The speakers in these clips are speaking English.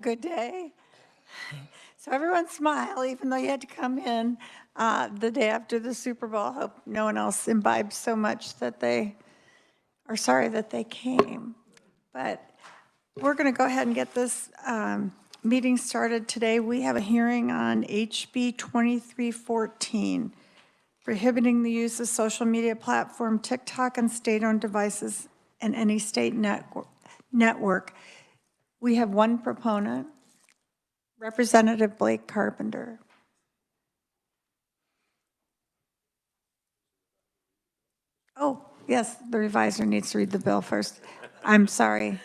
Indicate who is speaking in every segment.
Speaker 1: Good day. So everyone smile, even though you had to come in the day after the Super Bowl. Hope no one else imbibed so much that they are sorry that they came. But we're going to go ahead and get this meeting started today. We have a hearing on HB 2314, prohibiting the use of social media platform TikTok on state-owned devices and any state network. We have one proponent, Representative Blake Carpenter. Oh, yes, the reviser needs to read the bill first. I'm sorry.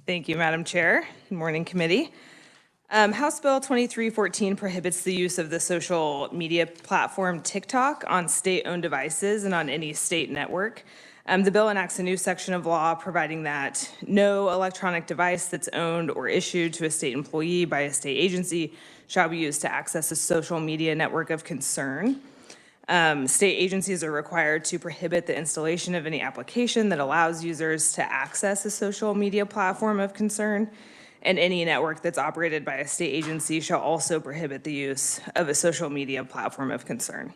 Speaker 2: Thank you, Madam Chair. Good morning, committee. House Bill 2314 prohibits the use of the social media platform TikTok on state-owned devices and on any state network. The bill enacts a new section of law providing that no electronic device that's owned or issued to a state employee by a state agency shall be used to access a social media network of concern. State agencies are required to prohibit the installation of any application that allows users to access a social media platform of concern, and any network that's operated by a state agency shall also prohibit the use of a social media platform of concern.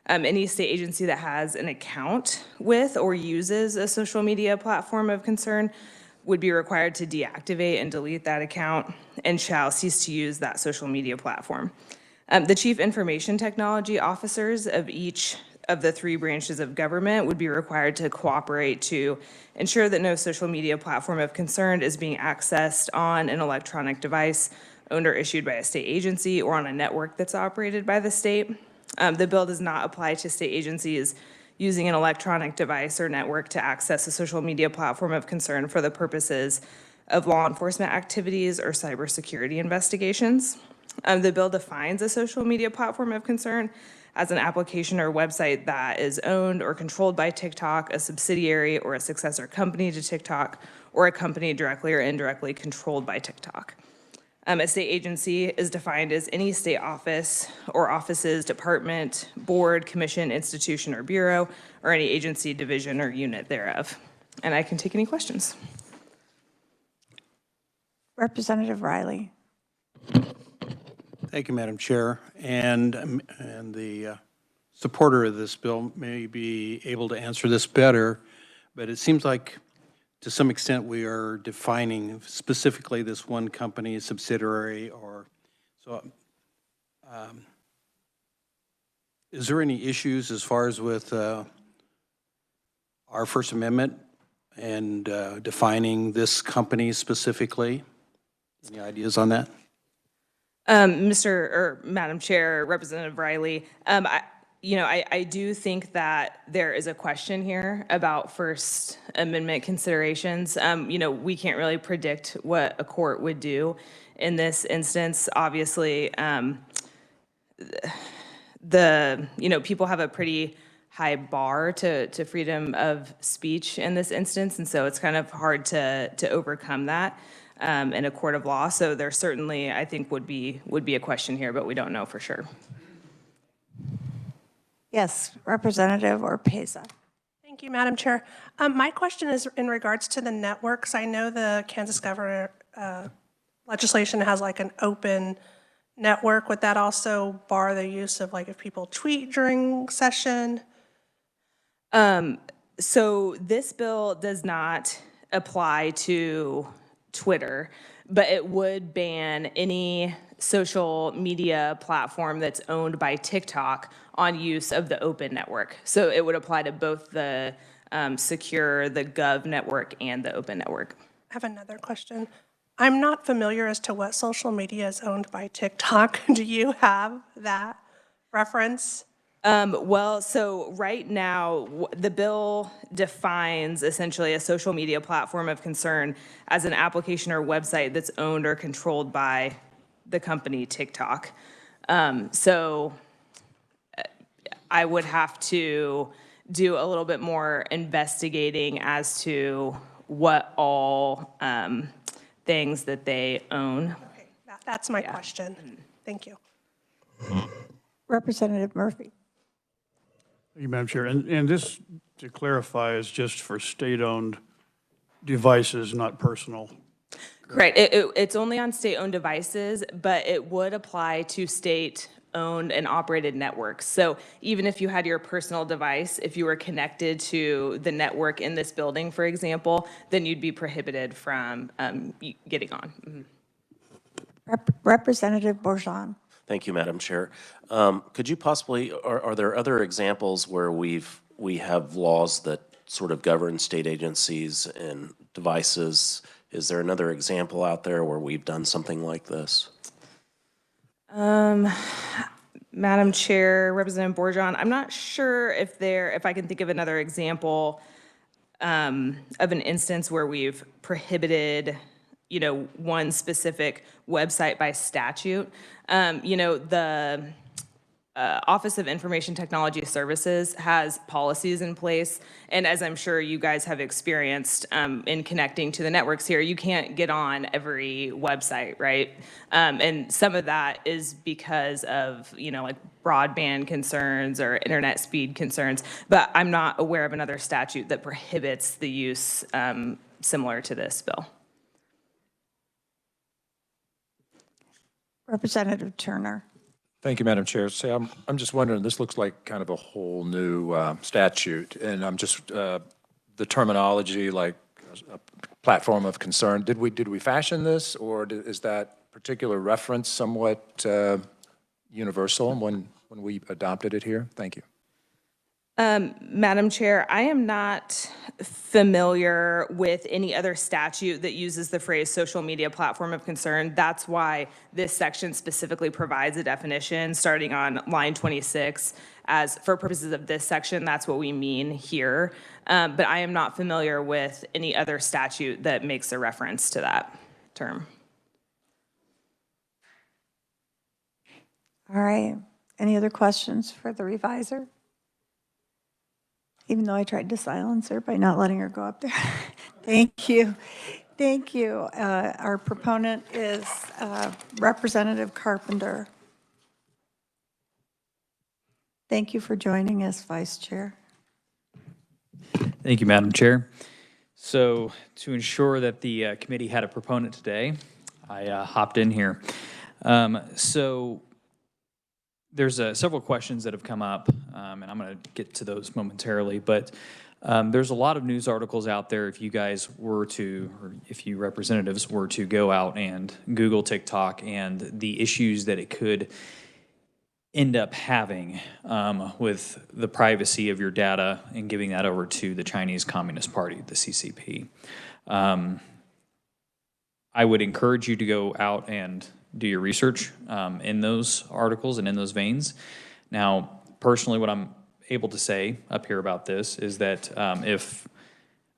Speaker 2: Any state agency that has an account with or uses a social media platform of concern would be required to deactivate and delete that account and shall cease to use that social media platform. The chief information technology officers of each of the three branches of government would be required to cooperate to ensure that no social media platform of concern is being accessed on an electronic device owned or issued by a state agency or on a network that's operated by the state. The bill does not apply to state agencies using an electronic device or network to access a social media platform of concern for the purposes of law enforcement activities or cybersecurity investigations. The bill defines a social media platform of concern as an application or website that is owned or controlled by TikTok, a subsidiary or a successor company to TikTok, or a company directly or indirectly controlled by TikTok. A state agency is defined as any state office or offices, department, board, commission, institution, or bureau, or any agency, division, or unit thereof. And I can take any questions.
Speaker 1: Representative Riley.
Speaker 3: Thank you, Madam Chair. And the supporter of this bill may be able to answer this better, but it seems like to some extent we are defining specifically this one company, subsidiary, or so. Is there any issues as far as with our First Amendment and defining this company specifically? Any ideas on that?
Speaker 2: Madam Chair, Representative Riley, I do think that there is a question here about First Amendment considerations. We can't really predict what a court would do in this instance. Obviously, people have a pretty high bar to freedom of speech in this instance, and so it's kind of hard to overcome that in a court of law. So there certainly, I think, would be a question here, but we don't know for sure.
Speaker 1: Yes, Representative Orpeza.
Speaker 4: Thank you, Madam Chair. My question is in regards to the networks. I know the Kansas governor legislation has like an open network. Would that also bar the use of like if people tweet during session?
Speaker 2: So this bill does not apply to Twitter, but it would ban any social media platform that's owned by TikTok on use of the open network. So it would apply to both the secure, the Gov network, and the open network.
Speaker 4: I have another question. I'm not familiar as to what social media is owned by TikTok. Do you have that reference?
Speaker 2: Well, so right now, the bill defines essentially a social media platform of concern as an application or website that's owned or controlled by the company TikTok. So I would have to do a little bit more investigating as to what all things that they own.
Speaker 4: Okay, that's my question. Thank you.
Speaker 1: Representative Murphy.
Speaker 5: Thank you, Madam Chair. And this, to clarify, is just for state-owned devices, not personal.
Speaker 2: Correct. It's only on state-owned devices, but it would apply to state-owned and operated networks. So even if you had your personal device, if you were connected to the network in this building, for example, then you'd be prohibited from getting on.
Speaker 1: Representative Bourgeon.
Speaker 6: Thank you, Madam Chair. Could you possibly, are there other examples where we have laws that sort of govern state agencies and devices? Is there another example out there where we've done something like this?
Speaker 2: Madam Chair, Representative Bourgeon, I'm not sure if I can think of another example of an instance where we've prohibited, one specific website by statute. The Office of Information Technology Services has policies in place, and as I'm sure you guys have experienced in connecting to the networks here, you can't get on every website, right? And some of that is because of, like broadband concerns or internet speed concerns, but I'm not aware of another statute that prohibits the use similar to this bill.
Speaker 1: Representative Turner.
Speaker 7: Thank you, Madam Chair. Say, I'm just wondering, this looks like kind of a whole new statute, and I'm just, the terminology, like a platform of concern, did we fashion this, or is that particular reference somewhat universal when we adopted it here? Thank you.
Speaker 2: Madam Chair, I am not familiar with any other statute that uses the phrase social media platform of concern. That's why this section specifically provides a definition starting on line 26. As for purposes of this section, that's what we mean here. But I am not familiar with any other statute that makes a reference to that term.
Speaker 1: All right. Any other questions for the reviser? Even though I tried to silence her by not letting her go up there. Thank you. Thank you. Our proponent is Representative Carpenter. Thank you for joining us, Vice Chair.
Speaker 8: Thank you, Madam Chair. So to ensure that the committee had a proponent today, I hopped in here. So there's several questions that have come up, and I'm going to get to those momentarily, but there's a lot of news articles out there if you guys were to, or if you representatives were to go out and Google TikTok and the issues that it could end up having with the privacy of your data and giving that over to the Chinese Communist Party, the CCP. I would encourage you to go out and do your research in those articles and in those veins. Now, personally, what I'm able to say up here about this is that if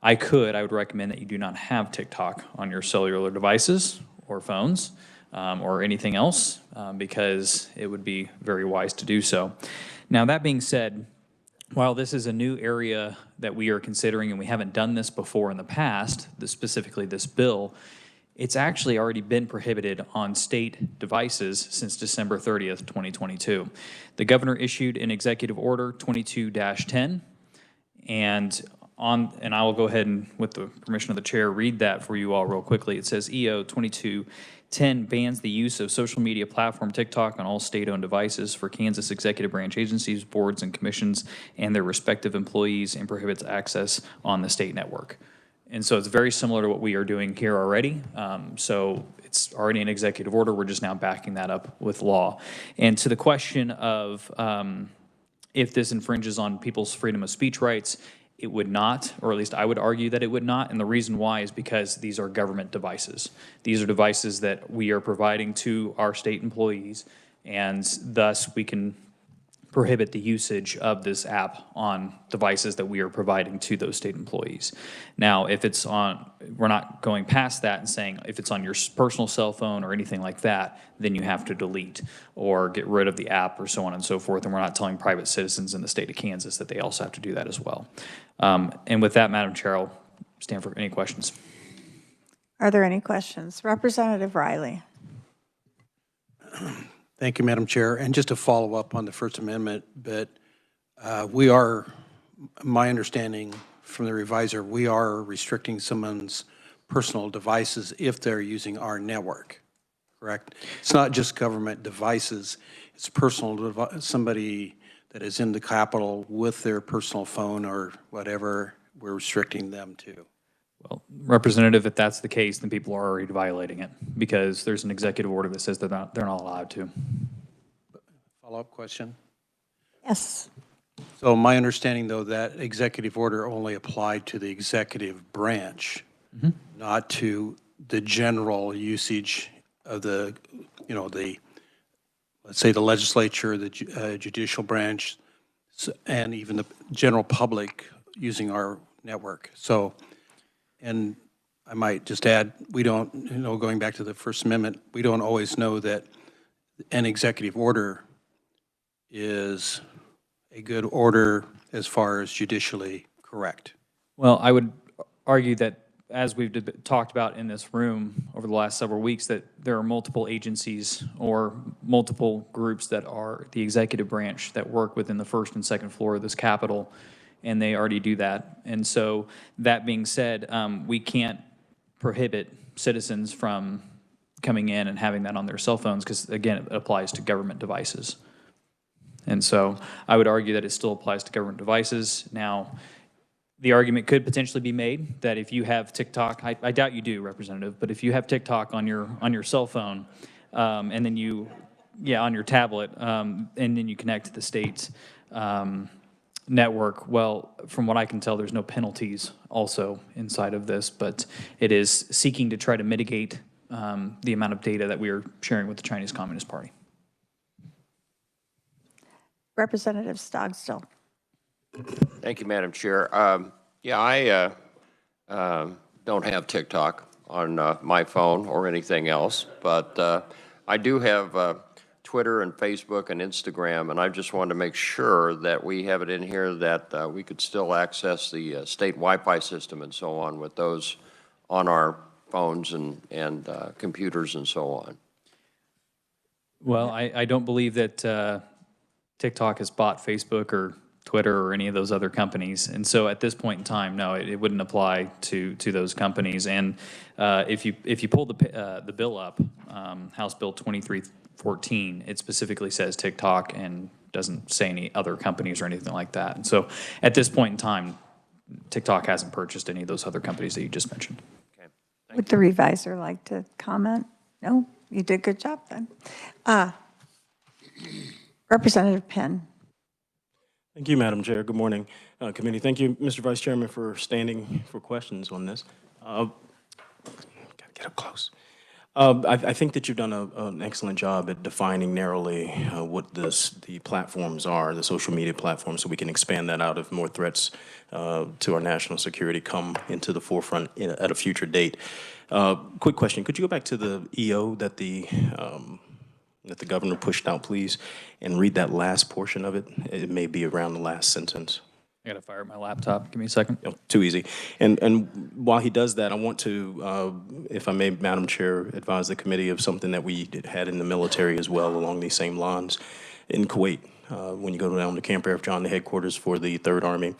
Speaker 8: I would recommend that you do not have TikTok on your cellular devices or phones or anything else because it would be very wise to do so. Now, that being said, while this is a new area that we are considering and we haven't done this before in the past, specifically this bill, it's actually already been prohibited on state devices since December 30th, 2022. The governor issued an executive order 22-10, and I will go ahead and, with the permission of the chair, read that for you all real quickly. It says EO 2210 bans the use of social media platform TikTok on all state-owned devices for Kansas executive branch agencies, boards, and commissions and their respective employees, and prohibits access on the state network. And so it's very similar to what we are doing here already. So it's already an executive order. We're just now backing that up with law. And to the question of if this infringes on people's freedom of speech rights, it would not, or at least I would argue that it would not. And the reason why is because these are government devices. These are devices that we are providing to our state employees, and thus we can prohibit the usage of this app on devices that we are providing to those state employees. Now, if it's on, we're not going past that and saying if it's on your personal cell phone or anything like that, then you have to delete or get rid of the app or so on and so forth. And we're not telling private citizens in the state of Kansas that they also have to do that as well. And with that, Madam Chair, I'll stand for any questions.
Speaker 1: Are there any questions? Representative Riley.
Speaker 3: Thank you, Madam Chair. And just to follow up on the First Amendment, but my understanding from the revisor, we are restricting someone's personal devices if they're using our network, correct? It's not just government devices, it's personal, somebody that is in the Capitol with their personal phone or whatever, we're restricting them to.
Speaker 8: Well, Representative, if that's the case, then people are already violating it because there's an executive order that says they're not allowed to.
Speaker 3: Follow-up question?
Speaker 1: Yes.
Speaker 3: So my understanding, though, that executive order only applied to the executive branch, not to the general usage of the, let's say the legislature, the judicial branch, and even the general public using our network. So, and I might just add, we don't, going back to the First Amendment, we don't always know that an executive order is a good order as far as judicially correct.
Speaker 8: Well, I would argue that as we've talked about in this room over the last several weeks, that there are multiple agencies or multiple groups that are the executive branch that work within the first and second floor of this Capitol, and they already do that. And so that being said, we can't prohibit citizens from coming in and having that on their cell phones because, again, it applies to government devices. And so I would argue that it still applies to government devices. Now, the argument could potentially be made that if you have TikTok, I doubt you do, Representative, but if you have TikTok on your cell phone, and then on your tablet, and then you connect to the state's network, well, from what I can tell, there's no penalties also inside of this, but it is seeking to try to mitigate the amount of data that we are sharing with the Chinese Communist Party.
Speaker 1: Representative Stogstill.
Speaker 9: Thank you, Madam Chair. I don't have TikTok on my phone or anything else, but I do have Twitter and Facebook and Instagram, and I just wanted to make sure that we have it in here that we could still access the state Wi-Fi system and so on with those on our phones and computers and so on.
Speaker 8: Well, I don't believe that TikTok has bought Facebook or Twitter or any of those other companies. And so at this point in time, no, it wouldn't apply to those companies. And if you pull the bill up, House Bill 2314, it specifically says TikTok and doesn't say any other companies or anything like that. And so at this point in time, TikTok hasn't purchased any of those other companies that you just mentioned.
Speaker 9: Okay.
Speaker 1: Would the revisor like to comment? No? You did a good job then. Representative Penn.
Speaker 10: Thank you, Madam Chair. Good morning, committee. Thank you, Mr. Vice Chairman, for standing for questions on this. Gotta get up close. I think that you've done an excellent job at defining narrowly what the platforms are, the social media platforms, so we can expand that out if more threats to our national security come into the forefront at a future date. Quick question, could you go back to the EO that the governor pushed out, please, and read that last portion of it? It may be around the last sentence.
Speaker 8: I gotta fire up my laptop. Give me a second.
Speaker 10: Oh, too easy. And while he does that, I want to, if I may, Madam Chair, advise the committee of something that we had in the military as well along these same lines. In Kuwait, when you go down to Camp Arif John, the headquarters for the 3rd Army,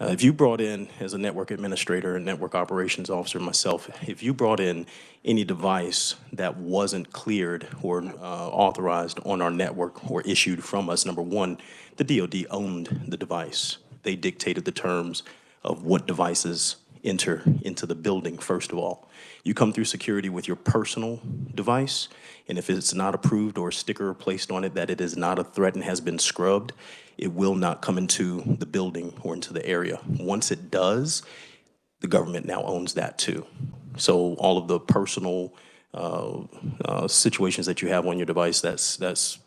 Speaker 10: if you brought in, as a network administrator and network operations officer myself, if you brought in any device that wasn't cleared or authorized on our network or issued from us, number one, the DOD owned the device. They dictated the terms of what devices enter into the building, first of all. You come through security with your personal device, and if it's not approved or a sticker placed on it that it is not a threat and has been scrubbed, it will not come into the building or into the area. Once it does, the government now owns that too. So all of the personal situations that you have on your device, that's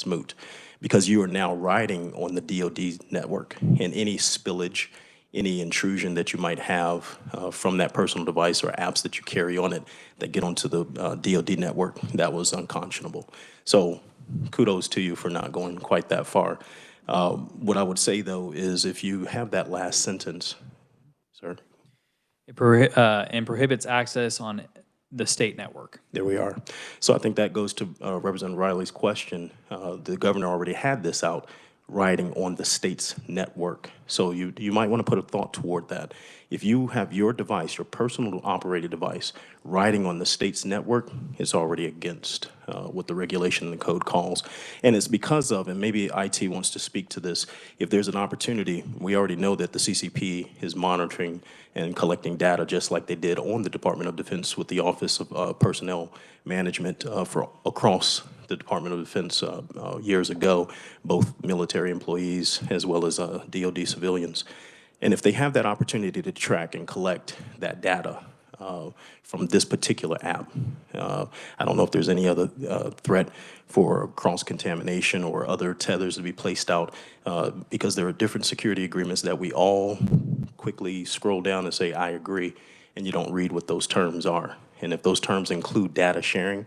Speaker 10: moot, because you are now riding on the DOD network, and any spillage, any intrusion that you might have from that personal device or apps that you carry on it that get onto the DOD network, that was unconscionable. So kudos to you for not going quite that far. What I would say, though, is if you have that last sentence, sir.
Speaker 8: And prohibits access on the state network.
Speaker 10: There we are. So I think that goes to Representative Riley's question. The governor already had this out, riding on the state's network. So you might want to put a thought toward that. If you have your device, your personal operated device, riding on the state's network, it's already against what the regulation and the code calls. And it's because of, and maybe IT wants to speak to this, if there's an opportunity, we already know that the CCP is monitoring and collecting data just like they did on the Department of Defense with the Office of Personnel Management for across the Department of Defense years ago, both military employees as well as DOD civilians. And if they have that opportunity to track and collect that data from this particular app, I don't know if there's any other threat for cross-contamination or other tethers to be placed out because there are different security agreements that we all quickly scroll down and say, I agree, and you don't read what those terms are. And if those terms include data sharing,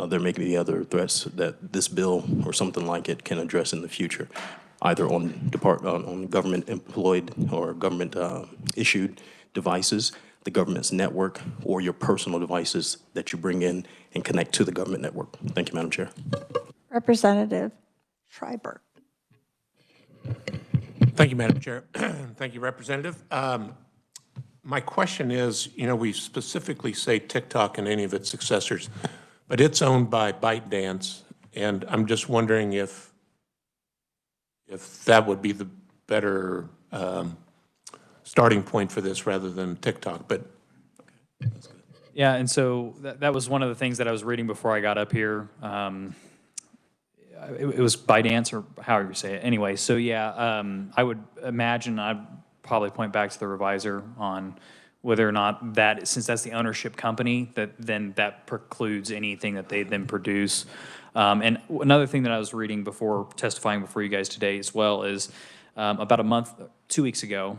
Speaker 10: there may be other threats that this bill or something like it can address in the future, either on government employed or government issued devices, the government's network, or your personal devices that you bring in and connect to the government network. Thank you, Madam Chair.
Speaker 1: Representative Schreiber.
Speaker 11: Thank you, Madam Chair. Thank you, Representative. My question is, you know, we specifically say TikTok and any of its successors, but it's owned by ByteDance, and I'm just wondering if that would be the better starting point for this rather than TikTok, but.
Speaker 8: Yeah, and so that was one of the things that I was reading before I got up here. It was ByteDance, or however you say it. Anyway, so yeah, I would imagine I'd probably point back to the reviser on whether or not that, since that's the ownership company, that precludes anything that they then produce. And another thing that I was reading before testifying before you guys today as well is about 2 weeks ago,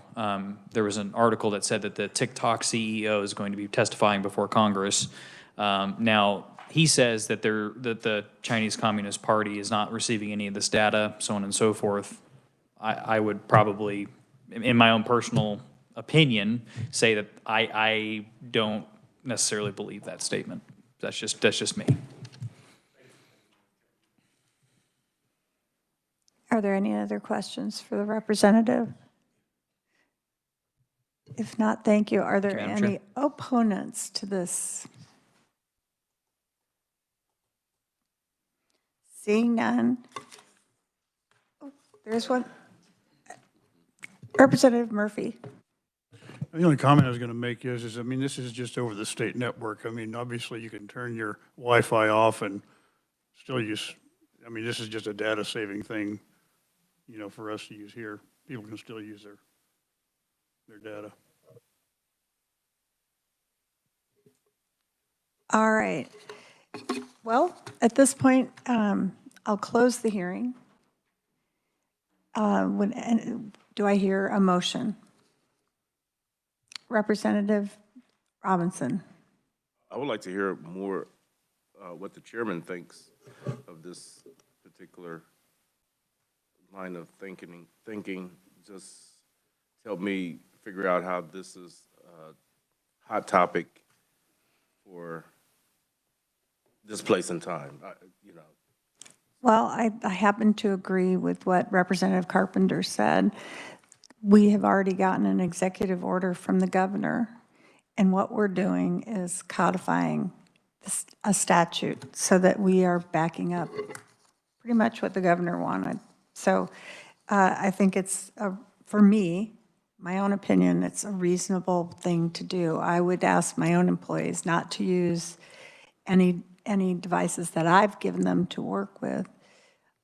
Speaker 8: there was an article that said that the TikTok CEO is going to be testifying before Congress. Now, he says that the Chinese Communist Party is not receiving any of this data, so on and so forth. I would probably, in my own personal opinion, say that I don't necessarily believe that statement. That's just me.
Speaker 1: Are there any other questions for the representative? If not, thank you. Are there
Speaker 8: Madam Chair.
Speaker 1: any opponents to this? Seeing none. Oh, there's one. Representative Murphy.
Speaker 5: The only comment I was going to make is, I mean, this is just over the state network. I mean, obviously, you can turn your Wi-Fi off and still use, I mean, this is just a data-saving thing, you know, for us to use here. People can still use their data.
Speaker 1: All right. Well, at this point, I'll close the hearing. Do I hear a motion? Representative Robinson.
Speaker 12: I would like to hear more what the chairman thinks of this particular line of thinking. Just help me figure out how this is a hot topic for this place and time.
Speaker 1: Well, I happen to agree with what Representative Carpenter said. We have already gotten an executive order from the governor, and what we're doing is codifying a statute so that we are backing up pretty much what the governor wanted. So I think it's, for me, my own opinion, it's a reasonable thing to do. I would ask my own employees not to use any devices that I've given them to work with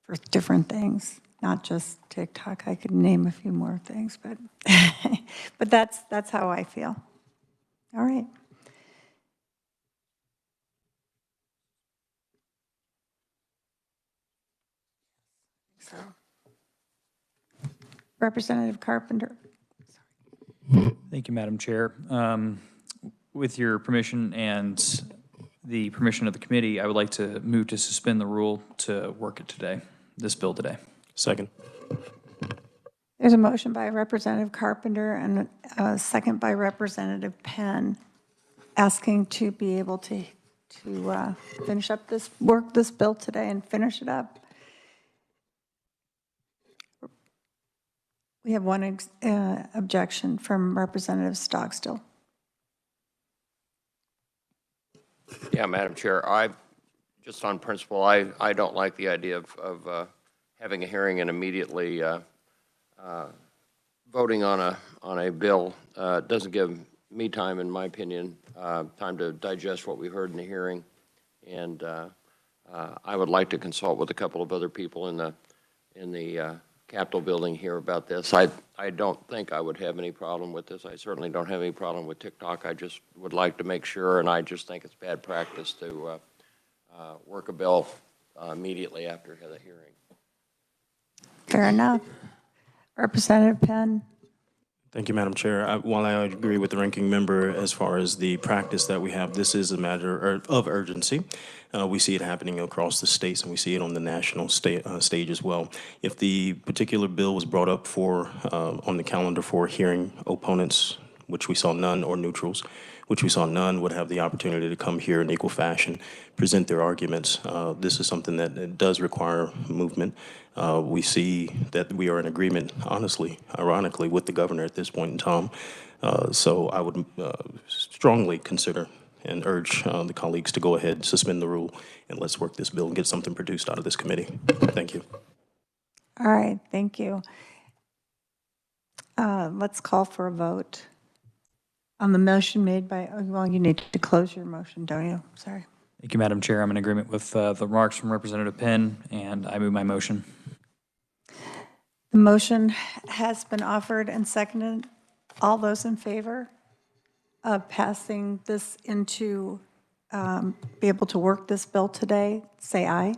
Speaker 1: for different things, not just TikTok. I could name a few more things, but but that's how I feel. All right. So, Representative Carpenter.
Speaker 8: Thank you, Madam Chair. With your permission and the permission of the committee, I would like to move to suspend the rule to work it today, this bill today.
Speaker 10: Second.
Speaker 1: There's a motion by Representative Carpenter and a second by Representative Penn asking to be able to finish up this bill today and finish it up. We have one objection from Representative Stockstill.
Speaker 9: Yeah, Madam Chair, just on principle, I don't like the idea of having a hearing and immediately voting on a bill. It doesn't give me time, in my opinion, time to digest what we heard in the hearing. And I would like to consult with a couple of other people in the Capitol building here about this. I don't think I would have any problem with this. I certainly don't have any problem with TikTok. I just would like to make sure, and I just think it's bad practice to work a bill immediately after the hearing.
Speaker 1: Fair enough. Representative Penn.
Speaker 10: Thank you, Madam Chair. While I agree with the ranking member as far as the practice that we have, this is a matter of urgency. We see it happening across the states, and we see it on the national stage as well. If the particular bill was brought up on the calendar for hearing, opponents, which we saw none, or neutrals, which we saw none, would have the opportunity to come here in equal fashion, present their arguments. This is something that does require movement. We see that we are in agreement, honestly, ironically, with the governor at this point in time. So I would strongly consider and urge the colleagues to go ahead, suspend the rule, and let's work this bill and get something produced out of this committee. Thank you.
Speaker 1: All right, thank you. Let's call for a vote on the motion made by, well, you need to close your motion, don't you? Sorry.
Speaker 8: Thank you, Madam Chair. I'm in agreement with the remarks from Representative Penn, and I move my motion.
Speaker 1: The motion has been offered and seconded. All those in favor of passing this into, be able to work this bill today, say aye.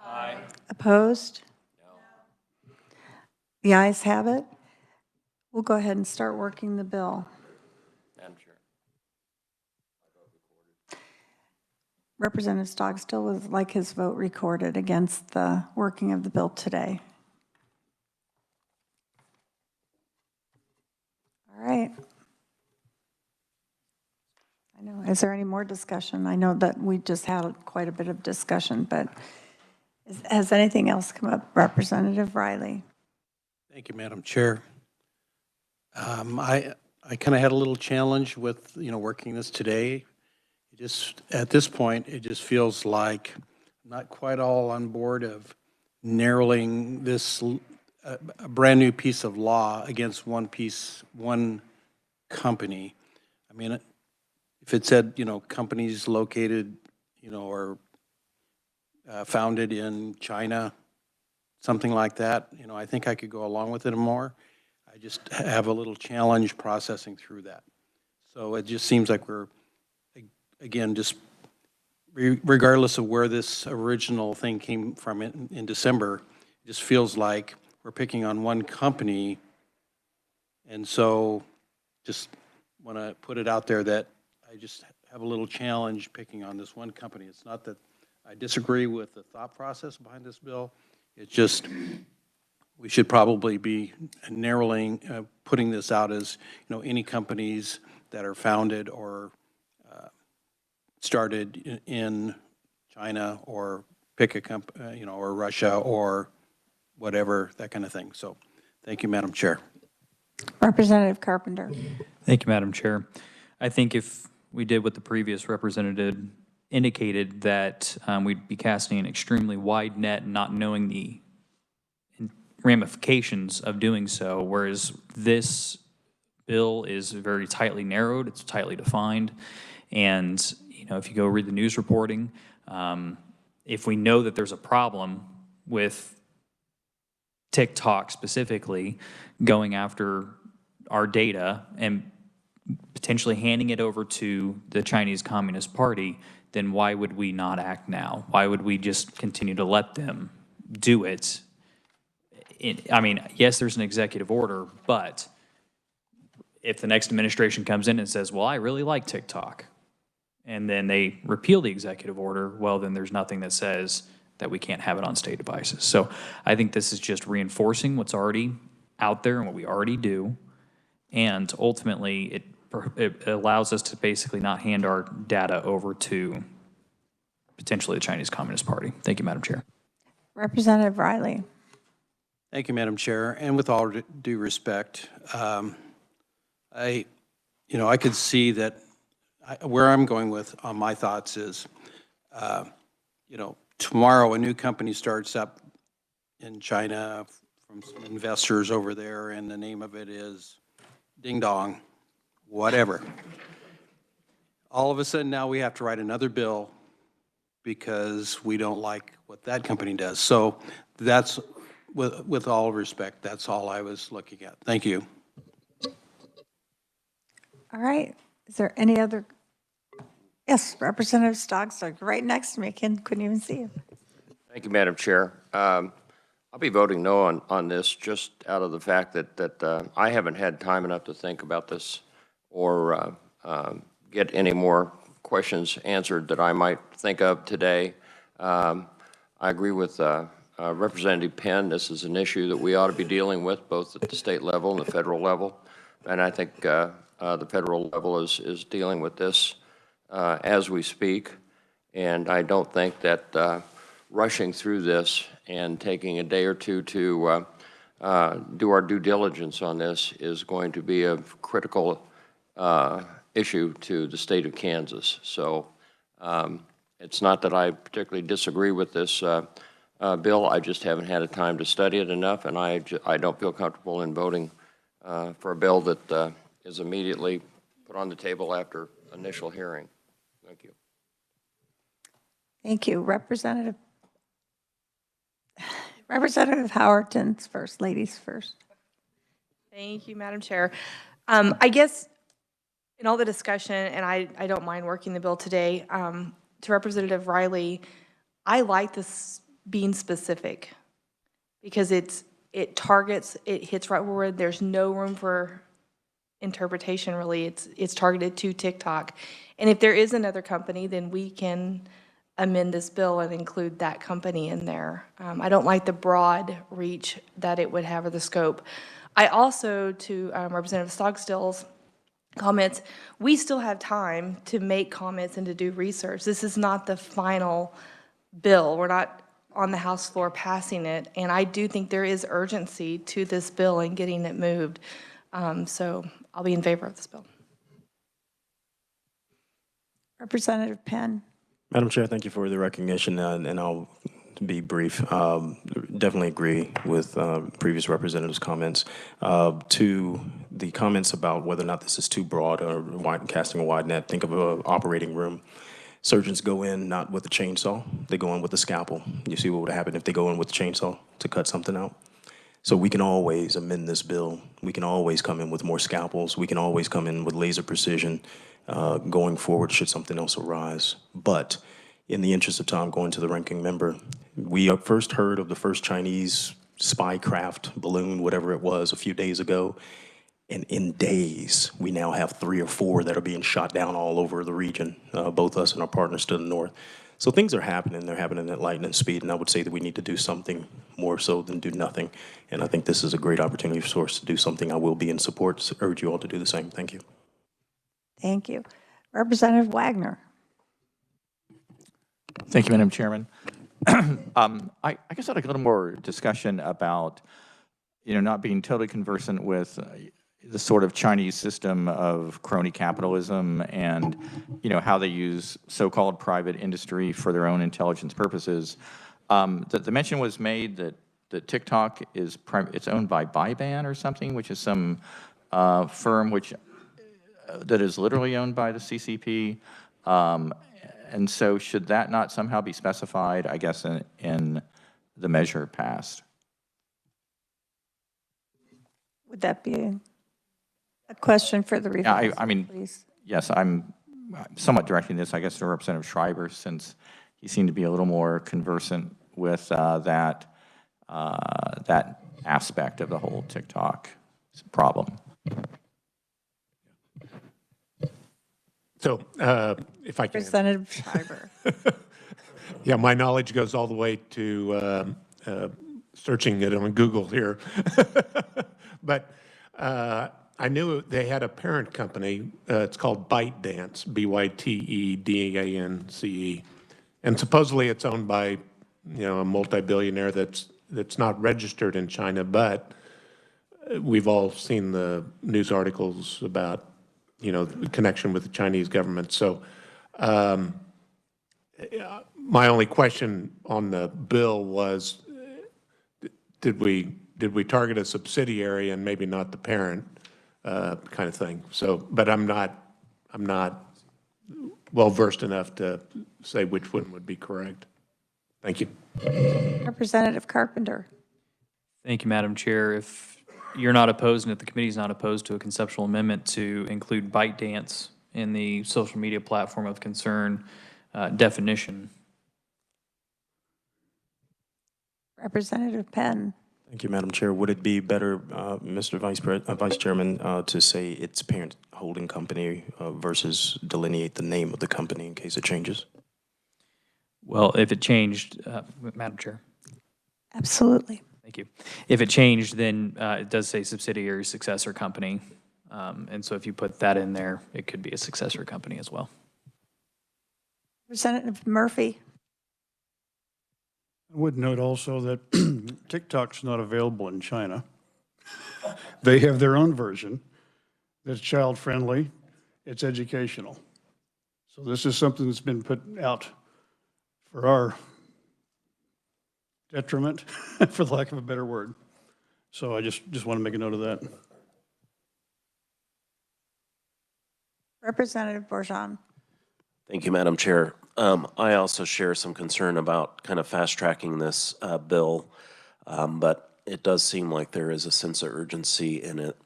Speaker 1: Aye. Opposed? No. The ayes have it. We'll go ahead and start working the bill.
Speaker 9: Madam Chair.
Speaker 1: Representative Stockstill would like his vote recorded against the working of the bill today. All right. I know. Is there any more discussion? I know that we just had quite a bit of discussion, but has anything else come up? Representative Riley.
Speaker 3: Thank you, Madam Chair. I kind of had a little challenge with, working this today. At this point, it just feels like I'm not quite all on board of narrowing this a brand new piece of law against one company. I mean, if it said, companies located, or founded in China, something like that, I think I could go along with it more. I just have a little challenge processing through that. So it just seems like we're, again, just regardless of where this original thing came from in December, it just feels like we're picking on one company. And so just want to put it out there that I just have a little challenge picking on this one company. It's not that I disagree with the thought process behind this bill. It's just we should probably be narrowing, putting this out as, any companies that are founded or started in China, or pick a company, or Russia, or whatever, that kind of thing. So thank you, Madam Chair.
Speaker 1: Representative Carpenter.
Speaker 8: Thank you, Madam Chair. I think if we did what the previous representative indicated, that we'd be casting an extremely wide net and not knowing the ramifications of doing so, whereas this bill is very tightly narrowed, it's tightly defined, and if you go read the news reporting, if we know that there's a problem with TikTok specifically going after our data and potentially handing it over to the Chinese Communist Party, then why would we not act now? Why would we just continue to let them do it? I mean, yes, there's an executive order, but if the next administration comes in and says, well, I really like TikTok, and then they repeal the executive order, well, then there's nothing that says that we can't have it on state devices. So I think this is just reinforcing what's already out there and what we already do. And ultimately, it allows us to basically not hand our data over to potentially the Chinese Communist Party. Thank you, Madam Chair.
Speaker 1: Representative Riley.
Speaker 3: Thank you, Madam Chair. And with all due respect, I could see that where I'm going with on my thoughts is, tomorrow a new company starts up in China from some investors over there, and the name of it is Ding Dong, whatever. All of a sudden now we have to write another bill because we don't like what that company does. So that's, with all respect, that's all I was looking at. Thank you.
Speaker 1: All right. Is there any other? Yes, Representative Stogstad, right next to me. Couldn't even see you.
Speaker 9: Thank you, Madam Chair. I'll be voting no on this just out of the fact that I haven't had time enough to think about this or get any more questions answered that I might think of today. I agree with Representative Penn. This is an issue that we ought to be dealing with both at the state level and the federal level. And I think the federal level is dealing with this as we speak. And I don't think that rushing through this and taking a day or two to do our due diligence on this is going to be a critical issue to the state of Kansas. So it's not that I particularly disagree with this bill. I just haven't had a time to study it enough, and I don't feel comfortable in voting for a bill that is immediately put on the table after initial hearing. Thank you.
Speaker 1: Thank you. Representative Howerton's first, ladies first.
Speaker 2: Thank you, Madam Chair. I guess in all the discussion, and I don't mind working the bill today, to Representative Riley, I like this being specific because it targets, it hits right where there's no room for interpretation, really. It's targeted to TikTok. And if there is another company, then we can amend this bill and include that company in there. I don't like the broad reach that it would have or the scope. I also, to Representative Stogstill's comments, we still have time to make comments and to do research. This is not the final bill. We're not on the House floor passing it, and I do think there is urgency to this bill and getting it moved. So I'll be in favor of this bill.
Speaker 1: Representative Penn.
Speaker 10: Madam Chair, thank you for the recognition, and I'll be brief. Definitely agree with previous representatives' comments. To the comments about whether or not this is too broad or casting a wide net, think of an operating room. Surgeons go in not with a chainsaw, they go in with a scalpel. You see what would happen if they go in with a chainsaw to cut something out? So we can always amend this bill. We can always come in with more scalpels. We can always come in with laser precision going forward should something else arise. But in the interest of time, going to the ranking member, we first heard of the first Chinese spy craft balloon, whatever it was, a few days ago. And in days, we now have 3 or 4 that are being shot down all over the region, both us and our partners to the north. So things are happening. They're happening at lightning speed, and I would say that we need to do something more so than do nothing. And I think this is a great opportunity for us to do something. I will be in support. So urge you all to do the same. Thank you.
Speaker 1: Thank you. Representative Wagner.
Speaker 7: Thank you, Madam Chairman. I guess I'd like a little more discussion about, not being totally conversant with the sort of Chinese system of crony capitalism and, how they use so-called private industry for their own intelligence purposes. The mention was made that TikTok it's owned by Byban or something, which is some firm that is literally owned by the CCP. And so should that not somehow be specified, I guess, in the measure passed?
Speaker 1: Would that be a question for the revised,
Speaker 7: Yeah, I mean,
Speaker 1: please?
Speaker 7: Yes, I'm somewhat directing this, I guess, to Representative Schreiber, since he seemed to be a little more conversant with that aspect of the whole TikTok problem.
Speaker 11: So if I can.
Speaker 1: Representative Schreiber.
Speaker 11: Yeah, my knowledge goes all the way to searching it on Google here. But I knew they had a parent company. It's called ByteDance, ByteDance. And supposedly it's owned by, a multi-billionaire that's not registered in China, but we've all seen the news articles about, the connection with the Chinese government. So my only question on the bill was, did we target a subsidiary and maybe not the parent, kind of thing? So, but I'm not well-versed enough to say which one would be correct. Thank you.
Speaker 1: Representative Carpenter.
Speaker 8: Thank you, Madam Chair. If you're not opposed and if the committee's not opposed to a conceptual amendment to include ByteDance in the social media platform of concern definition.
Speaker 1: Representative Penn.
Speaker 10: Thank you, Madam Chair. Would it be better, Mr. Vice Chairman, to say its parent holding company versus delineate the name of the company in case it changes?
Speaker 8: Well, if it changed, Madam Chair.
Speaker 1: Absolutely.
Speaker 8: Thank you. If it changed, then it does say subsidiary successor company. And so if you put that in there, it could be a successor company as well.
Speaker 1: Representative Murphy.
Speaker 5: I would note also that TikTok's not available in China. They have their own version that's child-friendly, it's educational. So this is something that's been put out for our detriment, for the lack of a better word. So I just want to make a note of that.
Speaker 1: Representative Bourgeon.
Speaker 6: Thank you, Madam Chair. I also share some concern about kind of fast-tracking this bill, but it does seem like there is a sense of urgency in it.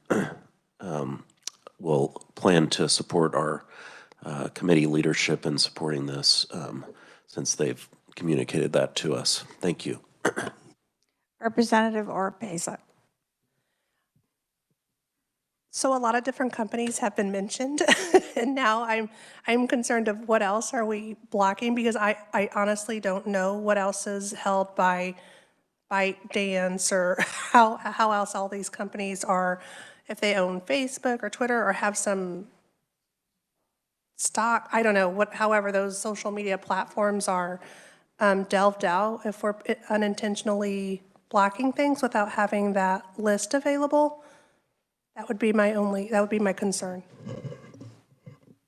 Speaker 6: We'll plan to support our committee leadership in supporting this since they've communicated that to us. Thank you.
Speaker 1: Representative Oropesa.
Speaker 4: So a lot of different companies have been mentioned, and now I'm concerned of what else are we blocking, because I honestly don't know what else is held by ByteDance or how else all these companies are, if they own Facebook or Twitter or have some stock, I don't know, however those social media platforms are delved out, if we're unintentionally blocking things without having that list available. That would be my concern.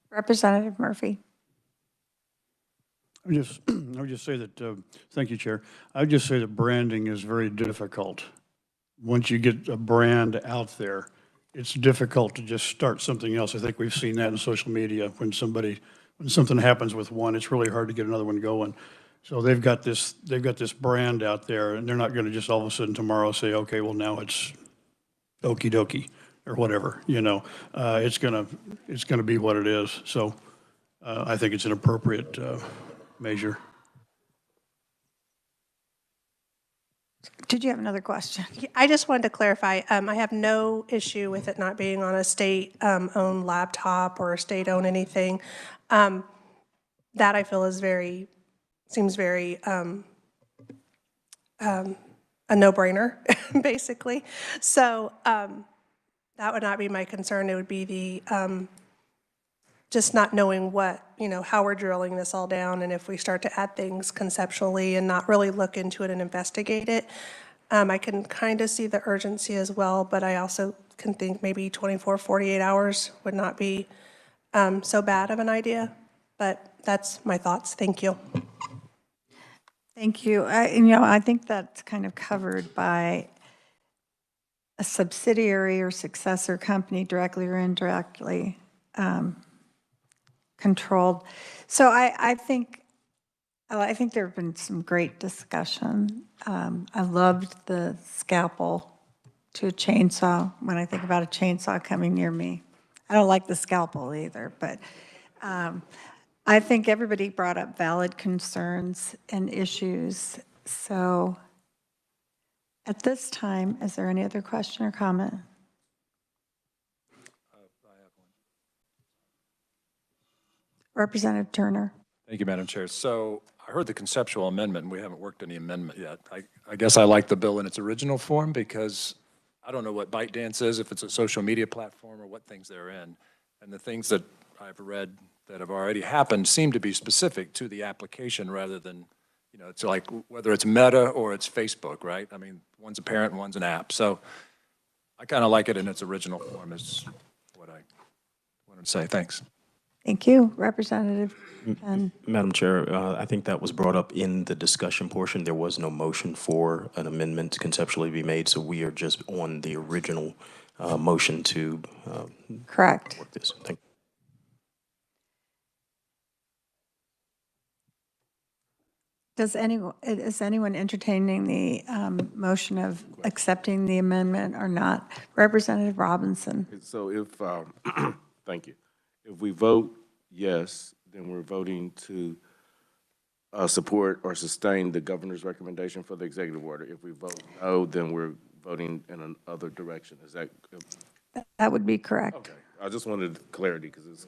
Speaker 1: Representative Murphy.
Speaker 5: I would just say that, thank you, Chair. I would just say that branding is very difficult. Once you get a brand out there, it's difficult to just start something else. I think we've seen that in social media. When something happens with one, it's really hard to get another one going. So they've got this brand out there, and they're not going to just all of a sudden tomorrow say, okay, well now it's okie dokie or whatever. It's gonna be what it is. So I think it's an appropriate measure.
Speaker 1: Did you have another question?
Speaker 4: I just wanted to clarify, I have no issue with it not being on a state-owned laptop or a state-owned anything. That I feel seems very a no-brainer, basically. So that would not be my concern. It would be the just not knowing how we're drilling this all down, and if we start to add things conceptually and not really look into it and investigate it. I can kind of see the urgency as well, but I also can think maybe 24, 48 hours would not be so bad of an idea. But that's my thoughts. Thank you.
Speaker 1: Thank you. I think that's kind of covered by a subsidiary or successor company, directly or indirectly controlled. So I think there have been some great discussion. I loved the scalpel to a chainsaw when I think about a chainsaw coming near me. I don't like the scalpel either, but I think everybody brought up valid concerns and issues. So at this time, is there any other question or comment? Representative Turner.
Speaker 7: Thank you, Madam Chair. So I heard the conceptual amendment, and we haven't worked any amendment yet. I guess I like the bill in its original form because I don't know what ByteDance is, if it's a social media platform or what things they're in. And the things that I've read that have already happened seem to be specific to the application rather than, you know, it's like whether it's Meta or it's Facebook, right? I mean, one's a parent and one's an app. So I kind of like it in its original form is what I wanted to say. Thanks.
Speaker 1: Thank you, Representative Penn.
Speaker 10: Madam Chair, I think that was brought up in the discussion portion. There was no motion for an amendment to conceptually be made, so we are just on the original motion to
Speaker 1: Correct.
Speaker 10: work this. Thank you.
Speaker 1: Is anyone entertaining the motion of accepting the amendment or not? Representative Robinson.
Speaker 12: So if, thank you. If we vote yes, then we're voting to support or sustain the governor's recommendation for the executive order. If we vote no, then we're voting in another direction. Is that?
Speaker 1: That would be correct.
Speaker 12: Okay. I just wanted clarity because it's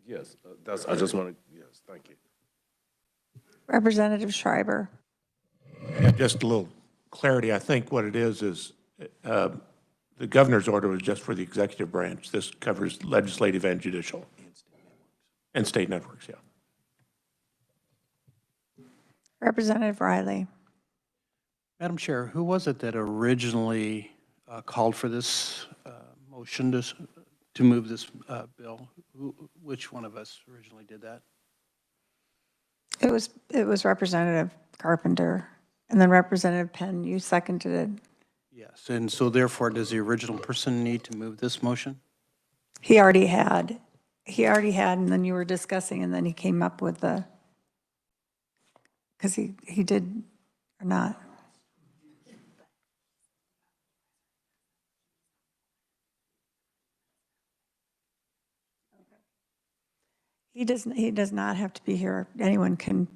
Speaker 12: yes, I just wanted, yes, thank you.
Speaker 1: Representative Schreiber.
Speaker 11: Yeah, just a little clarity. I think what it is the governor's order was just for the executive branch. This covers legislative and judicial. And state networks, yeah.
Speaker 1: Representative Riley.
Speaker 3: Madam Chair, who was it that originally called for this motion to move this bill? Which one of us originally did that?
Speaker 1: It was Representative Carpenter, and then Representative Penn, you seconded it.
Speaker 3: Yes, and so therefore, does the original person need to move this motion?
Speaker 1: He already had, and then you were discussing, and then he came up with the, because he did or not. He does not have to be here. Anyone can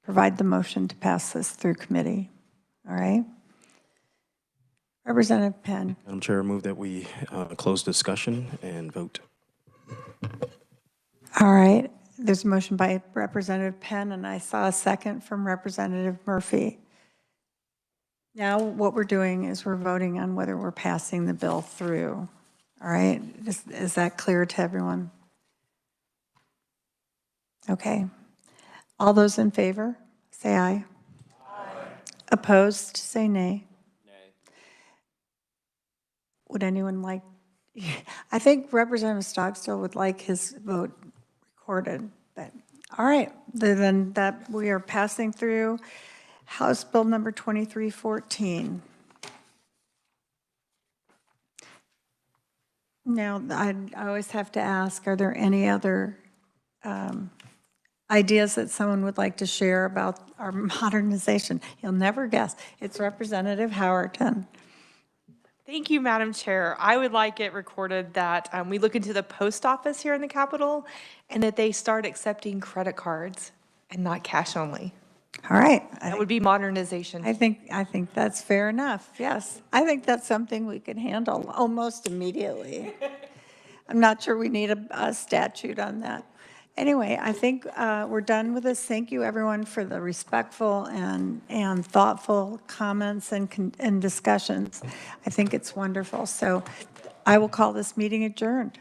Speaker 1: provide the motion to pass this through committee. All right? Representative Penn.
Speaker 10: Madam Chair, I move that we close discussion and vote.
Speaker 1: All right. There's a motion by Representative Penn, and I saw a second from Representative Murphy. Now what we're doing is we're voting on whether we're passing the bill through. All right? Is that clear to everyone? Okay. All those in favor, say aye. Aye. Opposed, say nay. Nay. Would anyone like, I think Representative Stockstill would like his vote recorded, but, all right. Then that we are passing through House Bill number 2314. Now, I always have to ask, are there any other ideas that someone would like to share about our modernization? You'll never guess. It's Representative Howerton.
Speaker 13: Thank you, Madam Chair. I would like it recorded that we look into the post office here in the Capitol and that they start accepting credit cards and not cash only.
Speaker 1: All right.
Speaker 13: That would be modernization.
Speaker 1: I think that's fair enough. Yes. I think that's something we could handle almost immediately. I'm not sure we need a statute on that. Anyway, I think we're done with this. Thank you, everyone, for the respectful and thoughtful comments and discussions. I think it's wonderful. So I will call this meeting adjourned.